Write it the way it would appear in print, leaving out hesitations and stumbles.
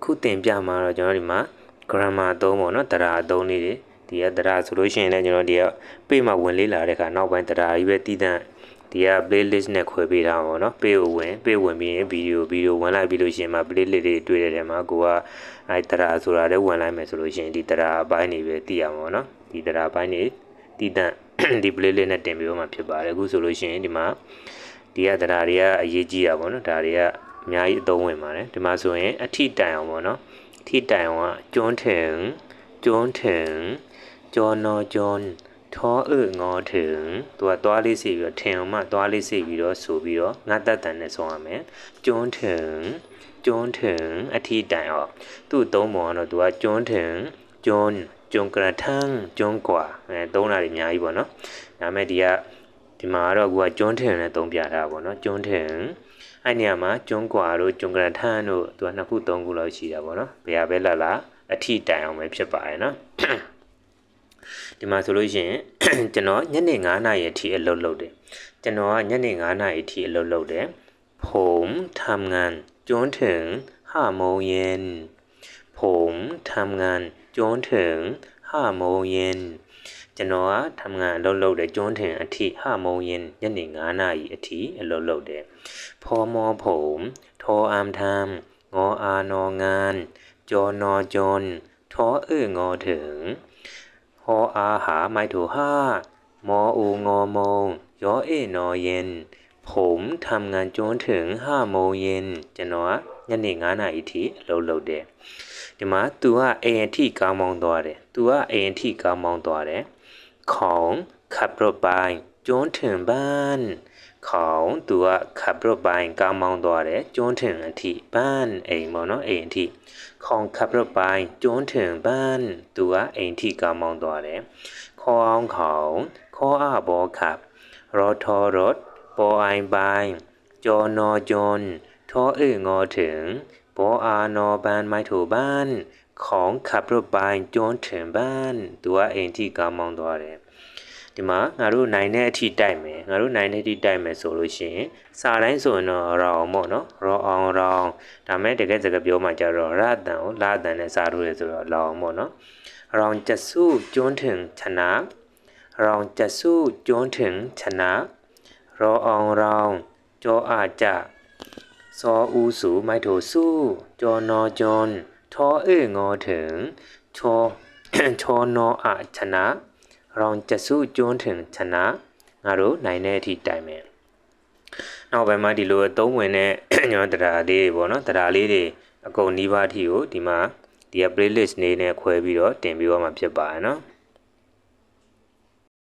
ခုတင်ပြမှာတော့ကျွန်တော်ဒီမှာ grammar အသုံးပေါ့နော်တရားအသုံးလေးတွေဒီကတရားဆိုလို့ရှိရင်လည်းကျွန်တော်ဒီက page မှာဝင်လေးလာတဲ့အခါနောက်ပိုင်းတရားကြီးပဲတည်တံ့ဒီက playlist နဲ့ခွဲပေးထားပါတော့နော် page ကိုဝင်ပြီးရင် video ဝင်လိုက်ပြီးလို့ရှိရင်မှာ playlist တွေတွေ့တဲ့ထဲမှာကိုကအဲတရားဆိုတာလည်းဝင်လိုက်မယ်ဆိုလို့ရှိရင်ဒီတရားအပိုင်းတွေပဲတည်ရမှာပေါ့နော်ဒီတရားအပိုင်းတွေတည်တံ့ဒီ playlist နဲ့တင်ပြီးတော့မှဖြစ်ပါတယ်အခုဆိုလို့ရှိရင်ဒီမှာဒီကတရားတွေကအရေးကြီးတာပေါ့နော်ဒါတွေကအများကြီးအသုံးဝင်ပါတယ်ဒီမှာဆိုရင်အထိတိုင်အောင်ပေါ့နော်အထိတိုင်အောင်ကကျွန်းထင်ကျော်နော်ကျွန်းထောငေါထင်သူကသွားလေးစီပြီးတော့ထင်အောင်မှသွားလေးစီပြီးတော့ဆိုပြီးတော့ငါတက်တန်နဲ့ဆုံးရမယ်ကျွန်းထင်အထိတိုင်အောင်သူ့သုံးပုံကတော့သူကကျွန်းထင်ကျွန်းကရထန်းကျွန်းကွာသုံးတာတွေအများကြီးပေါ့နော်ဒါမဲ့ဒီမှာကတော့ကိုကကျွန်းထင်နဲ့သုံးပြထားပါပေါ့နော်ကျွန်းထင်အဲ့နေရာမှာကျွန်းကွာတို့ကျွန်းကရထန်းတို့သူကနှစ်ခုသုံးခုလောက်ရှိတာပေါ့နော်ဘယ်ဟာပဲလာအထိတိုင်အောင်ပဲဖြစ်ပါရဲ့နော်ဒီမှာဆိုလို့ရှိရင်ကျွန်တော်ညနေ9:00နာရီအထိအလုပ်လုပ်တယ်ကျွန်တော်ကညနေ9:00နာရီအထိအလုပ်လုပ်တယ်ผมทำงานจนถึง5 โมงเย็นผมทำงานจนถึง5 โมงเย็นကျွန်တော်ကทำงานအလုပ်လုပ်တယ်จนถึงအထိ5 โมงเย็นညနေ9:00နာရီအထိအလုပ်လုပ်တယ်พอมอผมทออามทำงออานองานจอนอจนทองอถึงฮออาหาไม่ถูห้ามออูงอโมงยอเอนอเย็นผมทำงานจนถึง5 โมงเย็นကျွန်တော်ကညနေ9:00နာရီအထိအလုပ်လုပ်တယ်ဒီမှာ तू ကအိမ်အထိကားမောင်းသွားတယ် तू ကအိမ်အထိကားမောင်းသွားတယ်ของขับรถไปจนถึงบ้านของသူကขับรถไปကားမောင်းသွားတယ်จนถึงအထိบ้านအိမ်ပေါ့နော်အိမ်အထိของขับรถไปจนถึงบ้านသူကအိမ်အထိကားမောင်းသွားတယ်ของขออาบอขับรถทอรถปอไอไปจอนอจนทองอถึงปออานอบ้านไม่ถูกบ้านของขับรถไปจนถึงบ้านသူကအိမ်အထိကားမောင်းသွားတယ်ဒီမှာငါတို့နိုင်တဲ့အထိတိုက်မယ်ငါတို့နိုင်တဲ့အထိတိုက်မယ်ဆိုလို့ရှိရင်စာတိုင်းဆိုရင်တော့ရောင်ပေါ့နော်ရောအောင်ဒါမဲ့တကယ်စကားပြောမှကြတော့ရတန်ကိုလာတန်နဲ့စာထိုးရဆိုတော့လောင်ပေါ့နော်ရောင်ကျစုကျွန်းထင်ချနာရောင်ကျစုကျွန်းထင်ချနာရောအောင်ကြောအားကြစောဦးစုမိုက်ထိုစုကြောနော်ကျွန်းထောငေါถึงချောနော်အချနာရောင်ကျစုကျွန်းထင်ချနာငါတို့နိုင်တဲ့အထိတိုင်မယ်နောက်ပိုင်းမှာဒီလိုအသုံးဝင်တဲ့ကျွန်တော်တရားလေးတွေပေါ့နော်တရားလေးတွေအကုန်နီးပါးအထိကိုဒီမှာဒီ playlist နေနဲ့ခွဲပြီးတော့တင်ပြီးတော့မှဖြစ်ပါတယ်နော်